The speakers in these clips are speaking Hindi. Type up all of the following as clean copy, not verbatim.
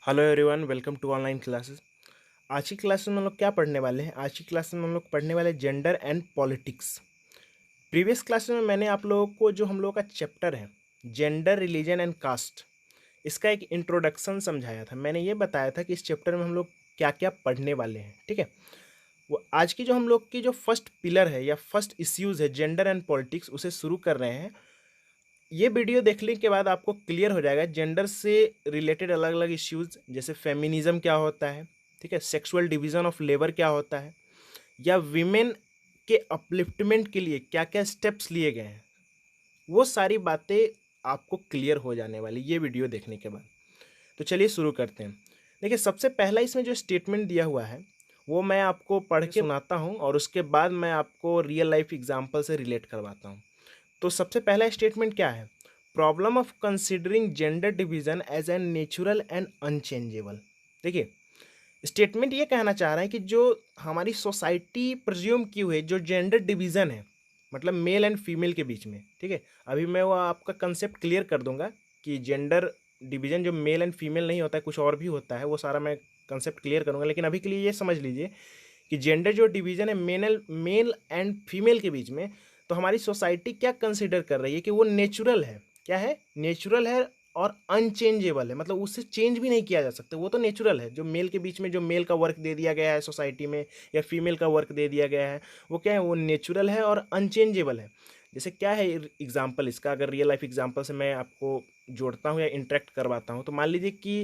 Hello everyone, welcome to online classes. आज की क्लास में हम लोग क्या पढ़ने वाले हैं? आज की क्लास में हम लोग पढ़ने वाले gender and politics. Previous class में मैंने आप लोगों को जो हम लोगों का चैप्टर है जेंडर, रिलीजन एंड कास्ट, इसका एक इंट्रोडक्शन समझाया था। मैंने ये बताया था कि इस चैप्टर में हम लोग क्या क्या पढ़ने वाले हैं। ठीक है, वो आज की जो हम लोग की जो फर्स्ट पिलर है या फर्स्ट इश्यूज है जेंडर एंड पॉलिटिक्स, उसे शुरू कर रहे हैं। ये वीडियो देखने के बाद आपको क्लियर हो जाएगा जेंडर से रिलेटेड अलग अलग इश्यूज, जैसे फेमिनिज्म क्या होता है, ठीक है, सेक्सुअल डिवीजन ऑफ लेबर क्या होता है, या विमेन के अपलिफ्टमेंट के लिए क्या क्या स्टेप्स लिए गए हैं। वो सारी बातें आपको क्लियर हो जाने वाली ये वीडियो देखने के बाद। तो चलिए शुरू करते हैं। देखिए, सबसे पहला इसमें जो स्टेटमेंट दिया हुआ है वो मैं आपको पढ़ के सुनाता हूँ और उसके बाद मैं आपको रियल लाइफ एग्जाम्पल से रिलेट करवाता हूँ। तो सबसे पहला स्टेटमेंट क्या है? Problem of considering gender division as an natural and unchangeable. देखिए, स्टेटमेंट ये कहना चाह रहा है कि जो हमारी सोसाइटी प्रज्यूम की हुई जो जेंडर डिवीजन है, मतलब मेल एंड फीमेल के बीच में, ठीक है, अभी मैं वो आपका कंसेप्ट क्लियर कर दूंगा कि जेंडर डिवीजन जो मेल एंड फीमेल नहीं होता है, कुछ और भी होता है, वो सारा मैं कंसेप्ट क्लियर करूंगा। लेकिन अभी के लिए ये समझ लीजिए कि जेंडर जो डिवीजन है मेल एंड फीमेल के बीच में, तो हमारी सोसाइटी क्या कंसिडर कर रही है कि वो नेचुरल है। क्या है? नेचुरल है और अनचेंजेबल है, मतलब उससे चेंज भी नहीं किया जा सकता। वो तो नेचुरल है, जो मेल के बीच में जो मेल का वर्क दे दिया गया है सोसाइटी में, या फीमेल का वर्क दे दिया गया है, वो क्या है? वो नेचुरल है और अनचेंजेबल है। जैसे क्या है एग्जाम्पल इसका, अगर रियल लाइफ एग्जाम्पल से मैं आपको जोड़ता हूँ या इंटरेक्ट करवाता हूँ, तो मान लीजिए कि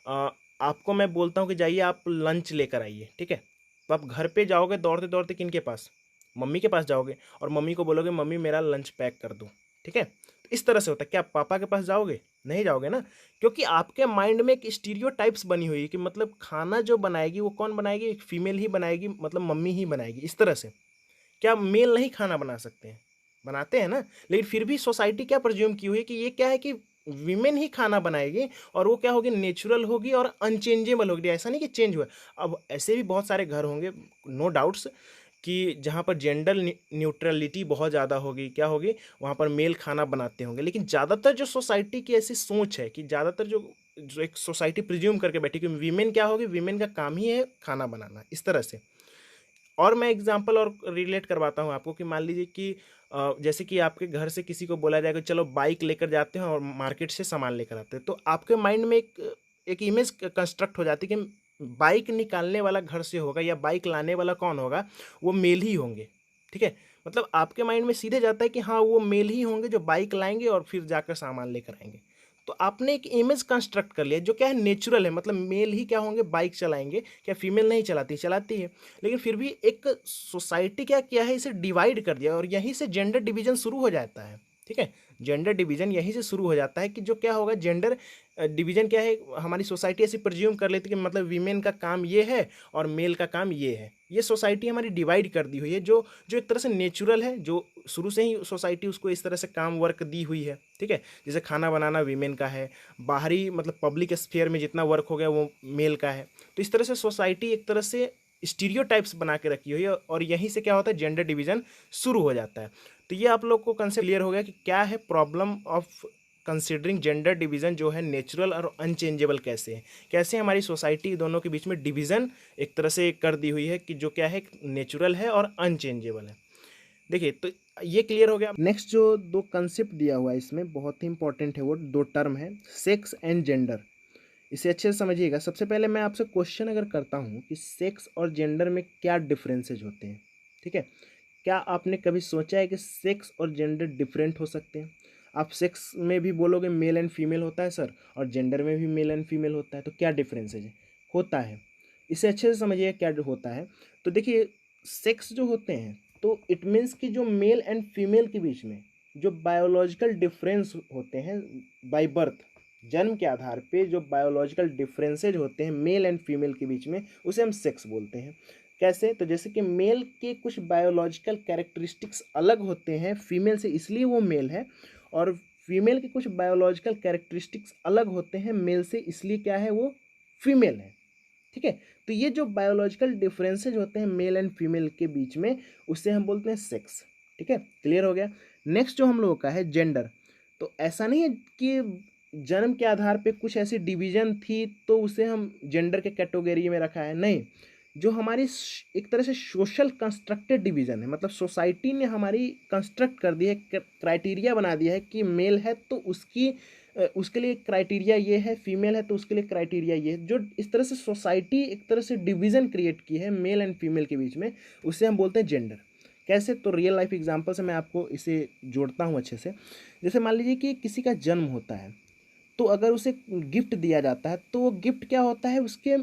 अ, आपको मैं बोलता हूँ कि जाइए आप लंच लेकर आइए, ठीक है। तो आप घर पे जाओगे दौड़ते दौड़ते, किन के पास? मम्मी के पास जाओगे और मम्मी को बोलोगे मम्मी मेरा लंच पैक कर दो, ठीक है। तो इस तरह से होता है। क्या आप पापा के पास जाओगे? नहीं जाओगे ना, क्योंकि आपके माइंड में एक स्टीरियोटाइप्स बनी हुई है कि मतलब खाना जो बनाएगी वो कौन बनाएगी? एक फीमेल ही बनाएगी, मतलब मम्मी ही बनाएगी, इस तरह से। क्या मेल नहीं खाना बना सकते हैं? बनाते हैं ना। लेकिन फिर भी सोसाइटी क्या प्रज्यूम की हुई है कि ये क्या है कि वीमेन ही खाना बनाएगी, और वो क्या होगी? नेचुरल होगी और अनचेंजेबल होगी। ऐसा नहीं कि चेंज हुआ। अब ऐसे भी बहुत सारे घर होंगे, नो डाउट्स, कि जहाँ पर जेंडर न्यूट्रलिटी बहुत ज़्यादा होगी, क्या होगी? वहाँ पर मेल खाना बनाते होंगे। लेकिन ज़्यादातर जो सोसाइटी की ऐसी सोच है कि ज़्यादातर जो जो एक सोसाइटी प्रिज्यूम करके बैठी कि वीमेन क्या होगी? वीमेन का काम ही है खाना बनाना, इस तरह से। और मैं एग्जांपल और रिलेट करवाता हूँ आपको कि मान लीजिए कि जैसे कि आपके घर से किसी को बोला जाएगा चलो बाइक लेकर जाते हैं और मार्केट से सामान लेकर आते हैं, तो आपके माइंड में एक इमेज कंस्ट्रक्ट हो जाती है कि बाइक निकालने वाला घर से होगा या बाइक लाने वाला कौन होगा? वो मेल ही होंगे, ठीक है। मतलब आपके माइंड में सीधे जाता है कि हाँ, वो मेल ही होंगे जो बाइक लाएंगे और फिर जाकर सामान लेकर आएंगे। तो आपने एक इमेज कंस्ट्रक्ट कर लिया जो क्या है? नेचुरल है, मतलब मेल ही क्या होंगे? बाइक चलाएंगे। क्या फीमेल नहीं चलाती? चलाती है। लेकिन फिर भी एक सोसाइटी क्या किया है? इसे डिवाइड कर दिया और यहीं से जेंडर डिवीजन शुरू हो जाता है, ठीक है। जेंडर डिवीजन यहीं से शुरू हो जाता है कि जो क्या होगा? जेंडर डिवीजन क्या है? हमारी सोसाइटी ऐसी प्रिज्यूम कर लेती है कि मतलब वीमेन का काम ये है और मेल का काम ये है। ये सोसाइटी हमारी डिवाइड कर दी हुई है, जो जो एक तरह से नेचुरल है, जो शुरू से ही सोसाइटी उसको इस तरह से काम वर्क दी हुई है, ठीक है। जैसे खाना बनाना वीमेन का है, बाहरी मतलब पब्लिक स्फीयर में जितना वर्क हो गया वो मेल का है। तो इस तरह से सोसाइटी एक तरह से स्टीरियोटाइप्स बना के रखी हुई है और यहीं से क्या होता है? जेंडर डिवीजन शुरू हो जाता है। तो ये आप लोग को कंसेप्ट क्लियर हो गया कि क्या है problem of considering gender division जो है नेचुरल और अनचेंजेबल कैसे है। कैसे हमारी सोसाइटी दोनों के बीच में डिवीजन एक तरह से कर दी हुई है कि जो क्या है? नेचुरल है और अनचेंजेबल है। देखिए, तो ये क्लियर हो गया। नेक्स्ट जो दो कंसेप्ट दिया हुआ है इसमें बहुत ही इंपॉर्टेंट है, वो दो टर्म है, सेक्स एंड जेंडर। इसे अच्छे से समझिएगा। सबसे पहले मैं आपसे क्वेश्चन अगर करता हूँ कि सेक्स और जेंडर में क्या डिफरेंसेज होते हैं, ठीक है। क्या आपने कभी सोचा है कि सेक्स और जेंडर डिफरेंट हो सकते हैं? आप सेक्स में भी बोलोगे मेल एंड फीमेल होता है सर, और जेंडर में भी मेल एंड फीमेल होता है, तो क्या डिफरेंसेज है? होता है। इसे अच्छे से समझिए क्या होता है। तो देखिए, सेक्स जो होते हैं, तो इट मीन्स कि जो मेल एंड फीमेल के बीच में जो बायोलॉजिकल डिफरेंस होते हैं बाय बर्थ, जन्म के आधार पे जो बायोलॉजिकल डिफरेंसेज होते हैं मेल एंड फीमेल के बीच में, उसे हम सेक्स बोलते हैं। कैसे? तो जैसे कि मेल के कुछ बायोलॉजिकल कैरेक्टरिस्टिक्स अलग होते हैं फीमेल से, इसलिए वो मेल है, और फीमेल के कुछ बायोलॉजिकल कैरेक्टरिस्टिक्स अलग होते हैं मेल से, इसलिए क्या है? वो फीमेल है, ठीक है। तो ये जो बायोलॉजिकल डिफरेंसेज होते हैं मेल एंड फीमेल के बीच में, उससे हम बोलते हैं सेक्स, ठीक है। क्लियर हो गया। नेक्स्ट जो हम लोगों का है जेंडर। तो ऐसा नहीं है कि जन्म के आधार पे कुछ ऐसी डिवीजन थी तो उसे हम जेंडर के कैटेगरी में रखा है, नहीं। जो हमारी एक तरह से सोशल कंस्ट्रक्टेड डिवीजन है, मतलब सोसाइटी ने हमारी कंस्ट्रक्ट कर दी है, क्राइटेरिया बना दिया है कि मेल है तो उसके लिए क्राइटेरिया ये है, फीमेल है तो उसके लिए क्राइटेरिया ये है। जो इस तरह से सोसाइटी एक तरह से डिवीज़न क्रिएट की है मेल एंड फीमेल के बीच में, उसे हम बोलते हैं जेंडर। कैसे? तो रियल लाइफ एग्जांपल से मैं आपको इसे जोड़ता हूँ अच्छे से। जैसे मान लीजिए कि किसी का जन्म होता है, तो अगर उसे गिफ्ट दिया जाता है तो वो गिफ्ट क्या होता है, उसके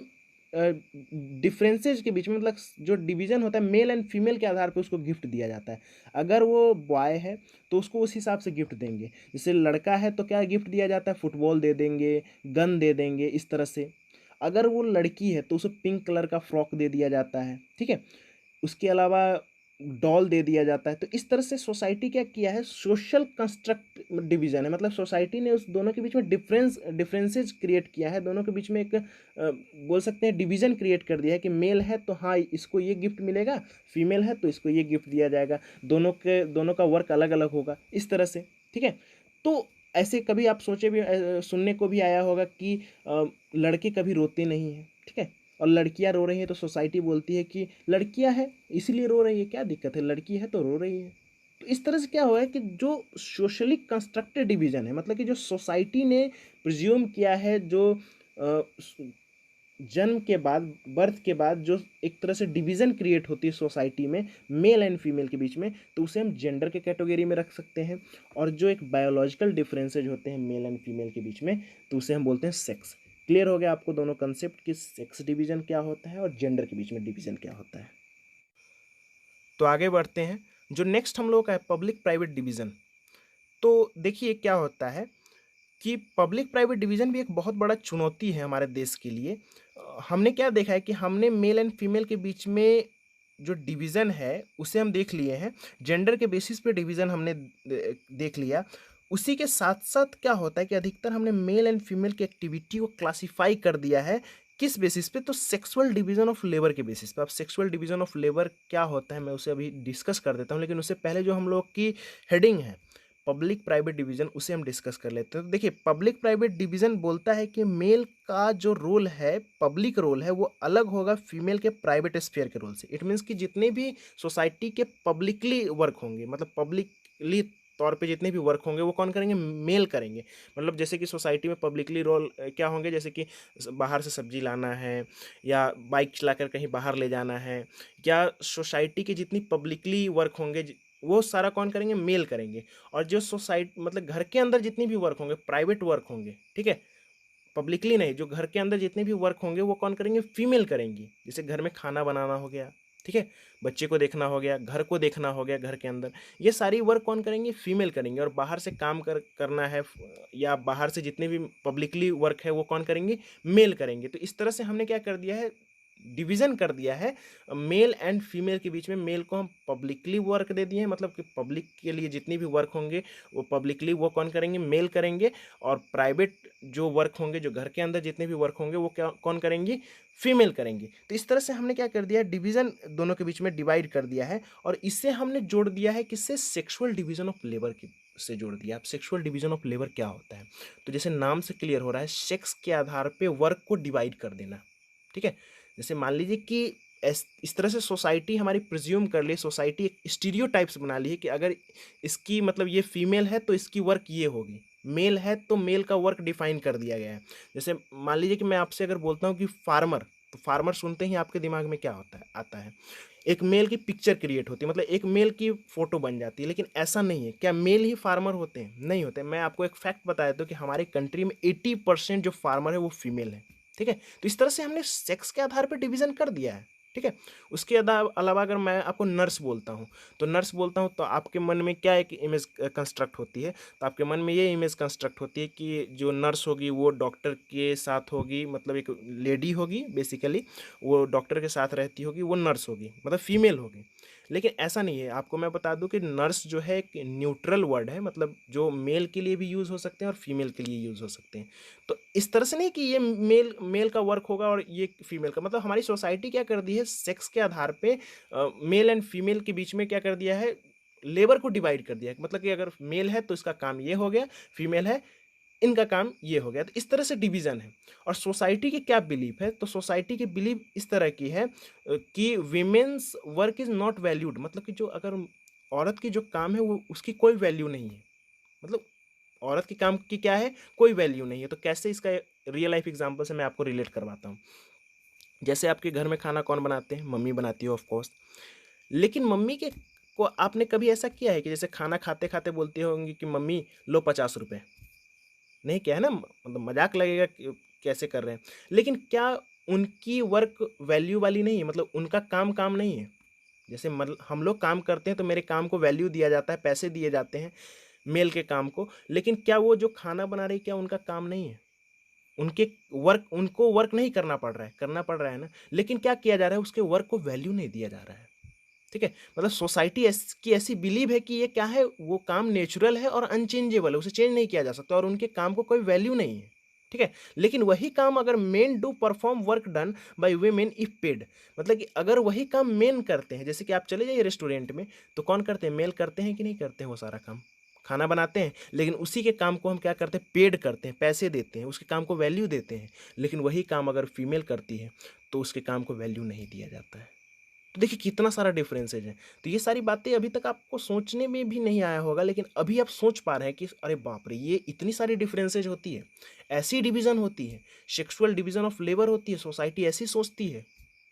डिफरेंसेज के बीच में, मतलब जो डिवीज़न होता है मेल एंड फीमेल के आधार पे उसको गिफ्ट दिया जाता है। अगर वो बॉय है तो उसको उस हिसाब से गिफ्ट देंगे। जैसे लड़का है तो क्या गिफ्ट दिया जाता है, फुटबॉल दे देंगे, गन दे देंगे, इस तरह से। अगर वो लड़की है तो उसे पिंक कलर का फ्रॉक दे दिया जाता है, ठीक है। उसके अलावा डॉल दे दिया जाता है। तो इस तरह से सोसाइटी क्या किया है, सोशल कंस्ट्रक्ट डिवीजन है, मतलब सोसाइटी ने उस दोनों के बीच में डिफरेंसेस क्रिएट किया है। दोनों के बीच में एक बोल सकते हैं डिवीजन क्रिएट कर दिया है कि मेल है तो हाँ इसको ये गिफ्ट मिलेगा, फीमेल है तो इसको ये गिफ्ट दिया जाएगा, दोनों का वर्क अलग अलग होगा, इस तरह से, ठीक है। तो ऐसे कभी आप सोचे भी, सुनने को भी आया होगा कि लड़के कभी रोते नहीं हैं, ठीक है, और लड़कियां रो रही हैं तो सोसाइटी बोलती है कि लड़कियां हैं इसीलिए रो रही है, क्या दिक्कत है, लड़की है तो रो रही है। तो इस तरह से क्या हुआ है कि जो सोशली कंस्ट्रक्टेड डिवीजन है, मतलब कि जो सोसाइटी ने प्रिज्यूम किया है, जो अ, जन्म के बाद, बर्थ के बाद जो एक तरह से डिवीजन क्रिएट होती है सोसाइटी में मेल एंड फीमेल के बीच में, तो उसे हम जेंडर के कैटेगरी में रख सकते हैं। और जो एक बायोलॉजिकल डिफरेंसेज होते हैं मेल एंड फीमेल के बीच में, तो उसे हम बोलते हैं सेक्स। क्लियर हो गया आपको दोनों कंसेप्ट कि सेक्स डिवीजन क्या होता है और जेंडर के बीच में डिवीजन क्या होता है। तो आगे बढ़ते हैं। जो नेक्स्ट हम लोग का है पब्लिक प्राइवेट डिवीजन। तो देखिए क्या होता है कि पब्लिक प्राइवेट डिवीजन भी एक बहुत बड़ा चुनौती है हमारे देश के लिए। हमने क्या देखा है कि हमने मेल एंड फीमेल के बीच में जो डिवीज़न है उसे हम देख लिए हैं, जेंडर के बेसिस पे डिवीज़न हमने देख लिया। उसी के साथ साथ क्या होता है कि अधिकतर हमने मेल एंड फीमेल की एक्टिविटी को क्लासिफाई कर दिया है। किस बेसिस पे? तो सेक्सुअल डिवीज़न ऑफ लेबर के बेसिस पे। अब सेक्सुअल डिवीज़न ऑफ लेबर क्या होता है मैं उसे अभी डिस्कस कर देता हूँ, लेकिन उससे पहले जो हम लोग की हेडिंग है पब्लिक प्राइवेट डिवीजन, उसे हम डिस्कस कर लेते हैं। तो देखिए पब्लिक प्राइवेट डिवीजन बोलता है कि मेल का जो रोल है, पब्लिक रोल है, वो अलग होगा फीमेल के प्राइवेट स्फीयर के रोल से। इट मीन्स कि जितने भी सोसाइटी के पब्लिकली वर्क होंगे, मतलब पब्लिकली तौर पे जितने भी वर्क होंगे वो कौन करेंगे, मेल करेंगे। मतलब जैसे कि सोसाइटी में पब्लिकली रोल क्या होंगे, जैसे कि बाहर से सब्जी लाना है, या बाइक चलाकर कहीं बाहर ले जाना है, या सोसाइटी के जितनी पब्लिकली वर्क होंगे वो सारा कौन करेंगे, मेल करेंगे। और जो सोसाइटी मतलब घर के अंदर जितनी भी वर्क होंगे, प्राइवेट वर्क होंगे, ठीक है, पब्लिकली नहीं, जो घर के अंदर जितने भी वर्क होंगे वो कौन करेंगे, फीमेल करेंगी। जैसे घर में खाना बनाना हो गया, ठीक है, बच्चे को देखना हो गया, घर को देखना हो गया, घर के अंदर ये सारी वर्क कौन करेंगे, फीमेल करेंगे। और बाहर से काम करना है, या बाहर से जितने भी पब्लिकली वर्क है वो कौन करेंगे, मेल करेंगे। तो इस तरह से हमने क्या कर दिया है, डिवीजन कर दिया है मेल एंड फीमेल के बीच में। मेल को हम पब्लिकली वर्क दे दिए हैं, मतलब कि पब्लिक के लिए जितनी भी वर्क होंगे वो पब्लिकली वो कौन करेंगे, मेल करेंगे। और प्राइवेट जो वर्क होंगे, जो घर के अंदर जितने भी वर्क होंगे वो क्या कौन करेंगी, फीमेल करेंगी। तो इस तरह से हमने क्या कर दिया, डिवीजन दोनों के बीच में डिवाइड कर दिया है। और इससे हमने जोड़ दिया है किससे, सेक्सुअल डिवीजन ऑफ लेबर की से जोड़ दिया। अब सेक्सुअल डिवीजन ऑफ लेबर क्या होता है, तो जैसे नाम से क्लियर हो रहा है, सेक्स के आधार पे वर्क को डिवाइड कर देना, ठीक है। जैसे मान लीजिए कि इस तरह से सोसाइटी हमारी प्रिज्यूम कर ली, सोसाइटी एक स्टीरियोटाइप्स बना ली है कि अगर इसकी मतलब ये फीमेल है तो इसकी वर्क ये होगी, मेल है तो मेल का वर्क डिफाइन कर दिया गया है। जैसे मान लीजिए कि मैं आपसे अगर बोलता हूँ कि फार्मर, तो फार्मर सुनते ही आपके दिमाग में क्या होता है, आता है एक मेल की पिक्चर क्रिएट होती है, मतलब एक मेल की फोटो बन जाती है। लेकिन ऐसा नहीं है, क्या मेल ही फार्मर होते हैं, नहीं होते। मैं आपको एक फैक्ट बता देता हूँ कि हमारे कंट्री में 80% जो फार्मर है वो फीमेल है, ठीक है। तो इस तरह से हमने सेक्स के आधार पर डिवीजन कर दिया है, ठीक है। उसके अलावा अगर मैं आपको नर्स बोलता हूँ, तो नर्स बोलता हूँ तो आपके मन में क्या एक इमेज कंस्ट्रक्ट होती है, तो आपके मन में ये इमेज कंस्ट्रक्ट होती है कि जो नर्स होगी वो डॉक्टर के साथ होगी, मतलब एक लेडी होगी बेसिकली, वो डॉक्टर के साथ रहती होगी, वो नर्स होगी, मतलब फीमेल होगी। लेकिन ऐसा नहीं है, आपको मैं बता दूं कि नर्स जो है एक न्यूट्रल वर्ड है, मतलब जो मेल के लिए भी यूज़ हो सकते हैं और फीमेल के लिए यूज़ हो सकते हैं। तो इस तरह से नहीं कि ये मेल मेल का वर्क होगा और ये फीमेल का, मतलब हमारी सोसाइटी क्या कर दी है, सेक्स के आधार पे मेल एंड फीमेल के बीच में क्या कर दिया है, लेबर को डिवाइड कर दिया है। मतलब कि अगर मेल है तो इसका काम ये हो गया, फीमेल है इनका काम ये हो गया। तो इस तरह से डिवीज़न है। और सोसाइटी की क्या बिलीफ है, तो सोसाइटी की बिलीफ इस तरह की है कि women's work is not valued, मतलब कि जो अगर औरत की जो काम है वो उसकी कोई वैल्यू नहीं है। मतलब औरत के काम की क्या है, कोई वैल्यू नहीं है। तो कैसे, इसका रियल लाइफ एग्जांपल से मैं आपको रिलेट करवाता हूँ। जैसे आपके घर में खाना कौन बनाते हैं, मम्मी बनाती है ऑफ कोर्स। लेकिन मम्मी के को आपने कभी ऐसा किया है कि जैसे खाना खाते खाते बोलती होंगी कि मम्मी लो 50 रुपये? नहीं किया है ना, मतलब मजाक लगेगा कि कैसे कर रहे हैं। लेकिन क्या उनकी वर्क वैल्यू वाली नहीं है, मतलब उनका काम काम नहीं है? जैसे मतलब हम लोग काम करते हैं तो मेरे काम को वैल्यू दिया जाता है, पैसे दिए जाते हैं मेल के काम को। लेकिन क्या वो जो खाना बना रही, क्या उनका काम नहीं है? उनके वर्क, उनको वर्क नहीं करना पड़ रहा है? करना पड़ रहा है ना। लेकिन क्या किया जा रहा है, उसके वर्क को वैल्यू नहीं दिया जा रहा है। ठीक है, मतलब सोसाइटी की ऐसी बिलीव है कि ये क्या है, वो काम नेचुरल है और अनचेंजेबल है, उसे चेंज नहीं किया जा सकता और उनके काम को कोई वैल्यू नहीं है। ठीक है, लेकिन वही काम अगर main do perform work done by women if paid, मतलब कि अगर वही काम मेन करते हैं, जैसे कि आप चले जाइए रेस्टोरेंट में, तो कौन करते हैं, मेल करते हैं कि नहीं करते हैं वो सारा काम? खाना बनाते हैं, लेकिन उसी के काम को हम क्या करते हैं, पेड करते हैं, पैसे देते हैं, उसके काम को वैल्यू देते हैं। लेकिन वही काम अगर फीमेल करती है तो उसके काम को वैल्यू नहीं दिया जाता है। तो देखिए कितना सारा डिफरेंसेज है। तो ये सारी बातें अभी तक आपको सोचने में भी नहीं आया होगा, लेकिन अभी आप सोच पा रहे हैं कि अरे बाप रे, ये इतनी सारी डिफरेंसेज होती है, ऐसी डिवीजन होती है, सेक्सुअल डिवीजन ऑफ लेबर होती है, सोसाइटी ऐसी सोचती है।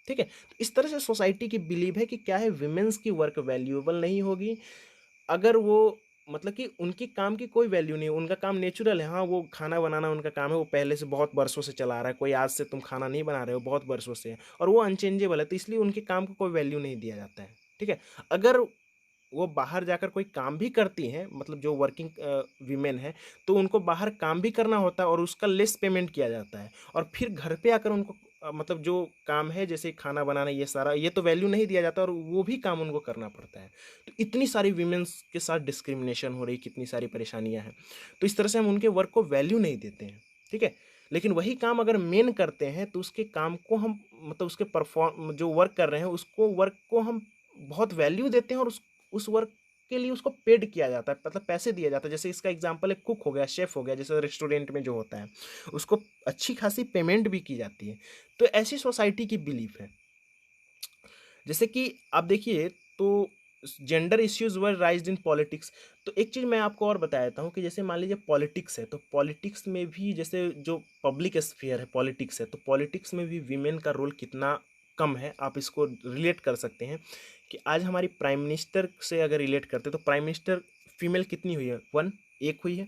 ठीक है, तो इस तरह से सोसाइटी की बिलीव है कि क्या है, विमेंस की वर्क वैल्यूएबल नहीं होगी अगर वो, मतलब कि उनकी काम की कोई वैल्यू नहीं, उनका काम नेचुरल है। हाँ, वो खाना बनाना उनका काम है, वो पहले से बहुत बरसों से चला आ रहा है, कोई आज से तुम खाना नहीं बना रहे हो, बहुत बरसों से है, और वो अनचेंजेबल है, तो इसलिए उनके काम को कोई वैल्यू नहीं दिया जाता है। ठीक है, अगर वो बाहर जाकर कोई काम भी करती हैं, मतलब जो वर्किंग वीमेन है, तो उनको बाहर काम भी करना होता है और उसका लेस पेमेंट किया जाता है, और फिर घर पे आकर उनको मतलब जो काम है जैसे खाना बनाना, ये सारा, ये तो वैल्यू नहीं दिया जाता और वो भी काम उनको करना पड़ता है। तो इतनी सारी वीमेंस के साथ डिस्क्रिमिनेशन हो रही, कितनी सारी परेशानियां हैं। तो इस तरह से हम उनके वर्क को वैल्यू नहीं देते हैं। ठीक है, लेकिन वही काम अगर मेन करते हैं तो उसके काम को हम, मतलब उसके परफॉर्म जो वर्क कर रहे हैं उसको, वर्क को हम बहुत वैल्यू देते हैं और उस वर्क के लिए उसको पेड किया जाता है, मतलब पैसे दिया जाता है। जैसे इसका एग्जांपल है, कुक हो गया, शेफ हो गया, जैसे रेस्टोरेंट में जो होता है, उसको अच्छी खासी पेमेंट भी की जाती है। तो ऐसी सोसाइटी की बिलीफ है। जैसे कि आप देखिए, तो gender issues were राइज्ड in politics. तो एक चीज़ मैं आपको और बता देता हूँ कि जैसे मान लीजिए पॉलिटिक्स है, तो पॉलिटिक्स में भी जैसे जो पब्लिक स्फीयर है, पॉलिटिक्स है, तो पॉलिटिक्स में भी वीमेन का रोल कितना कम है, आप इसको रिलेट कर सकते हैं कि आज हमारी प्राइम मिनिस्टर से अगर रिलेट करते हैं तो प्राइम मिनिस्टर फीमेल कितनी हुई है, वन, एक हुई है।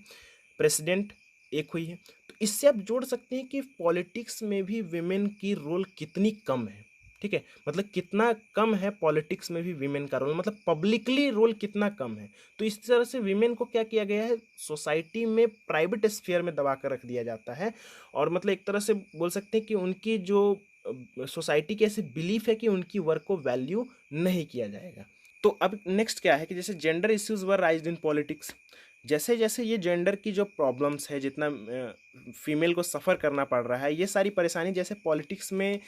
प्रेसिडेंट एक हुई है। तो इससे आप जोड़ सकते हैं कि पॉलिटिक्स में भी विमेन की रोल कितनी कम है। ठीक है, मतलब कितना कम है पॉलिटिक्स में भी विमेन का रोल, मतलब पब्लिकली रोल कितना कम है। तो इस तरह से विमेन को क्या किया गया है, सोसाइटी में प्राइवेट स्फीयर में दबा कर रख दिया जाता है। और मतलब एक तरह से बोल सकते हैं कि उनकी जो सोसाइटी की ऐसी बिलीफ है कि उनकी वर्क को वैल्यू नहीं किया जाएगा। तो अब नेक्स्ट क्या है कि जैसे gender issues were राइज्ड in politics, जैसे जैसे ये जेंडर की जो प्रॉब्लम्स है, जितना फीमेल को सफ़र करना पड़ रहा है, ये सारी परेशानी जैसे पॉलिटिक्स में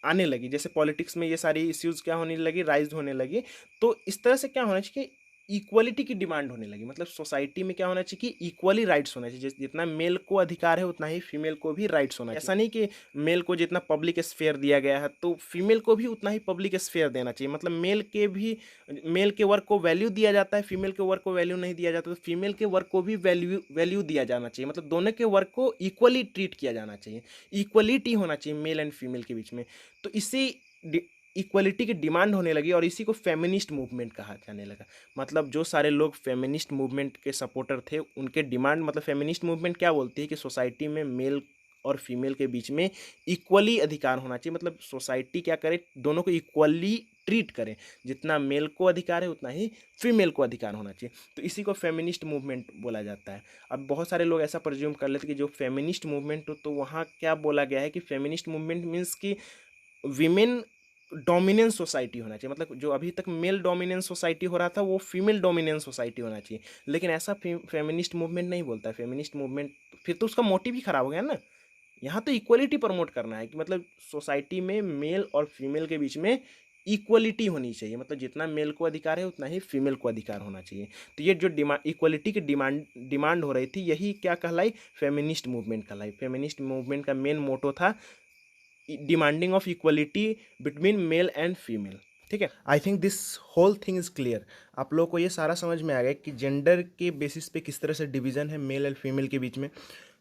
आने लगी, जैसे पॉलिटिक्स में ये सारी इश्यूज क्या होने लगी, राइज होने लगी। तो इस तरह से क्या होना चाहिए कि इक्वलिटी की डिमांड होने लगी, मतलब सोसाइटी में क्या होना चाहिए कि इक्वली राइट्स होना चाहिए, जितना मेल को अधिकार है उतना ही फीमेल को भी राइट्स होना चाहिए। ऐसा नहीं कि मेल को जितना पब्लिक स्फेयर दिया गया है तो फीमेल को भी उतना ही पब्लिक स्फेयर देना चाहिए। मतलब मेल के वर्क को वैल्यू दिया जाता है, फीमेल के वर्क को वैल्यू नहीं दिया जाता, तो फीमेल के वर्क को भी वैल्यू दिया जाना चाहिए, मतलब दोनों के वर्क को इक्वली ट्रीट किया जाना चाहिए, इक्वलिटी होना चाहिए मेल एंड फीमेल के बीच में। तो इसी इक्वलिटी की डिमांड होने लगी और इसी को फेमिनिस्ट मूवमेंट कहा जाने लगा। मतलब जो सारे लोग फेमिनिस्ट मूवमेंट के सपोर्टर थे उनके डिमांड, मतलब फेमिनिस्ट मूवमेंट क्या बोलती है कि सोसाइटी में मेल और फीमेल के बीच में इक्वली अधिकार होना चाहिए, मतलब सोसाइटी क्या करे, दोनों को इक्वली ट्रीट करें, जितना मेल को अधिकार है उतना ही फीमेल को अधिकार होना चाहिए। तो इसी को फेमिनिस्ट मूवमेंट बोला जाता है। अब बहुत सारे लोग ऐसा प्रज्यूम कर लेते कि जो फेमिनिस्ट मूवमेंट तो वहाँ क्या बोला गया है कि फेमिनिस्ट मूवमेंट मीन्स कि विमेन डोमिनेंस सोसाइटी होना चाहिए, मतलब जो अभी तक मेल डोमिनेंस सोसाइटी हो रहा था वो फीमेल डोमिनेंस सोसाइटी होना चाहिए। लेकिन ऐसा फेमिनिस्ट मूवमेंट नहीं बोलता है। फेमिनिस्ट मूवमेंट फिर तो उसका मोटिव ही खराब हो गया ना। यहाँ तो इक्वलिटी प्रमोट करना है कि मतलब सोसाइटी में मेल और फीमेल के बीच में इक्वलिटी होनी चाहिए, मतलब जितना मेल को अधिकार है उतना ही फीमेल को अधिकार होना चाहिए। तो ये जो इक्वलिटी की डिमांड हो रही थी, यही क्या कहलाई, फेमिनिस्ट मूवमेंट कहलाई। फेमिनिस्ट मूवमेंट का मेन मोटो था demanding of equality between male and female. ठीक है, I think this whole thing is clear. आप लोगों को ये सारा समझ में आ गया कि जेंडर के बेसिस पे किस तरह से डिवीजन है मेल और फीमेल के बीच में,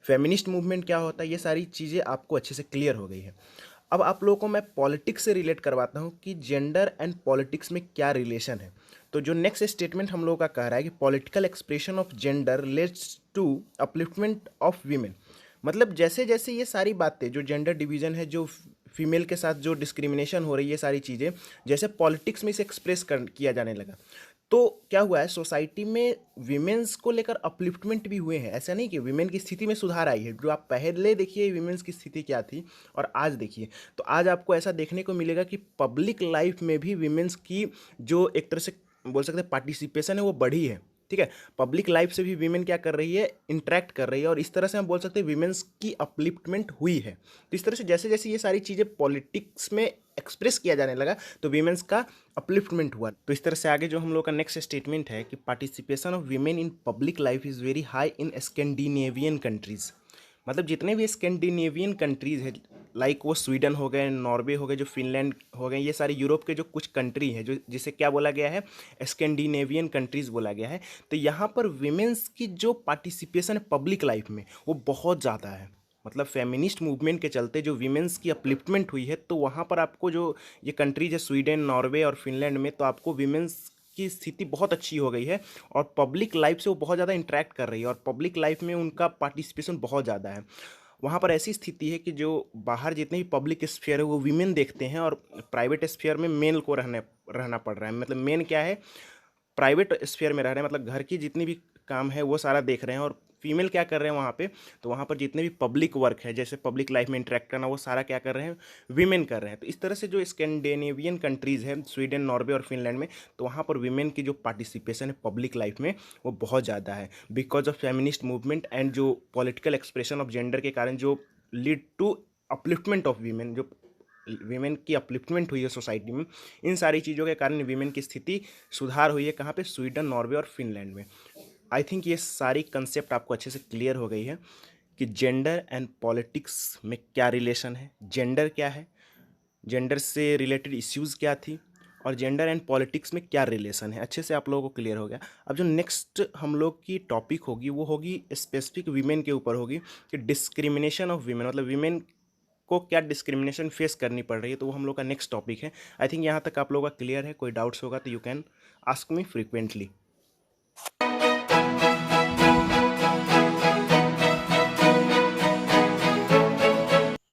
फेमिनिस्ट मूवमेंट क्या होता है, ये सारी चीज़ें आपको अच्छे से क्लियर हो गई है। अब आप लोगों को मैं पॉलिटिक्स से रिलेट करवाता हूँ कि जेंडर एंड पॉलिटिक्स में क्या रिलेशन है। तो जो नेक्स्ट स्टेटमेंट हम लोगों का कह रहा है कि political expression of gender leads to upliftment of women. मतलब जैसे जैसे ये सारी बातें, जो जेंडर डिवीजन है, जो फीमेल के साथ जो डिस्क्रिमिनेशन हो रही है, सारी चीज़ें जैसे पॉलिटिक्स में इसे एक्सप्रेस कर किया जाने लगा, तो क्या हुआ है, सोसाइटी में विमेंस को लेकर अपलिफ्टमेंट भी हुए हैं। ऐसा नहीं कि विमेन की स्थिति में सुधार आई है। जो आप पहले देखिए विमेंस की स्थिति क्या थी और आज देखिए, तो आज आपको ऐसा देखने को मिलेगा कि पब्लिक लाइफ में भी विमेंस की जो एक तरह से बोल सकते हैं पार्टिसिपेशन है वो बढ़ी है। ठीक है, पब्लिक लाइफ से भी वीमेन क्या कर रही है, इंटरेक्ट कर रही है, और इस तरह से हम बोल सकते हैं वीमेंस की अपलिफ्टमेंट हुई है। तो इस तरह से जैसे जैसे ये सारी चीज़ें पॉलिटिक्स में एक्सप्रेस किया जाने लगा तो वीमेंस का अपलिफ्टमेंट हुआ। तो इस तरह से आगे जो हम लोग का नेक्स्ट स्टेटमेंट है कि participation of women in public life is very high in Scandinavian countries. मतलब जितने भी स्कैंडिनेवियन कंट्रीज़ है, लाइक वो स्वीडन हो गए, नॉर्वे हो गए, जो फिनलैंड हो गए, ये सारे यूरोप के जो कुछ कंट्री है, जो जिसे क्या बोला गया है, स्कैंडिनेवियन कंट्रीज़ बोला गया है। तो यहाँ पर विमेंस की जो पार्टिसिपेशन है पब्लिक लाइफ में वो बहुत ज़्यादा है। मतलब फेमिनिस्ट मूवमेंट के चलते जो विमेंस की अपलिफ्टमेंट हुई है, तो वहाँ पर आपको जो ये कंट्रीज है स्वीडन, नॉर्वे और फिनलैंड में, तो आपको विमेंस की स्थिति बहुत अच्छी हो गई है और पब्लिक लाइफ से वो बहुत ज़्यादा इंटरेक्ट कर रही है और पब्लिक लाइफ में उनका पार्टिसिपेशन बहुत ज़्यादा है। वहाँ पर ऐसी स्थिति है कि जो बाहर जितने भी पब्लिक स्फीयर है वो वीमेन देखते हैं और प्राइवेट स्फीयर में मेल को रहना पड़ रहा है। मतलब मेन क्या है, प्राइवेट स्फीयर में रह रहे हैं, मतलब घर की जितनी भी काम है वो सारा देख रहे हैं, और फीमेल क्या कर रहे हैं वहाँ पे, तो वहाँ पर जितने भी पब्लिक वर्क है, जैसे पब्लिक लाइफ में इंटरेक्ट करना, वो सारा क्या कर रहे हैं, वीमेन कर रहे हैं। तो इस तरह से जो स्कैंडिनेवियन कंट्रीज़ है, स्वीडन, नॉर्वे और फिनलैंड में, तो वहाँ पर वीमेन की जो पार्टिसिपेशन है पब्लिक लाइफ में वो बहुत ज़्यादा है, because of feminist movement and जो पॉलिटिकल एक्सप्रेशन ऑफ जेंडर के कारण जो lead to upliftment of women, जो वीमेन की अपलिफ्टमेंट हुई है सोसाइटी में, इन सारी चीज़ों के कारण वीमेन की स्थिति सुधार हुई है। कहाँ पे, स्वीडन, नॉर्वे और फिनलैंड में। आई थिंक ये सारी कंसेप्ट आपको अच्छे से क्लियर हो गई है कि जेंडर एंड पॉलिटिक्स में क्या रिलेशन है, जेंडर क्या है, जेंडर से रिलेटेड इश्यूज़ क्या थी, और जेंडर एंड पॉलिटिक्स में क्या रिलेशन है, अच्छे से आप लोगों को क्लियर हो गया। अब जो नेक्स्ट हम लोग की टॉपिक होगी वो होगी स्पेसिफिक वीमेन के ऊपर होगी, कि डिस्क्रिमिनेशन ऑफ वीमेन, मतलब वीमेन को क्या डिस्क्रिमिनेशन फेस करनी पड़ रही है, तो वो हम लोग का नेक्स्ट टॉपिक है। आई थिंक यहाँ तक आप लोगों का क्लियर है। कोई डाउट्स होगा तो you can ask me frequently.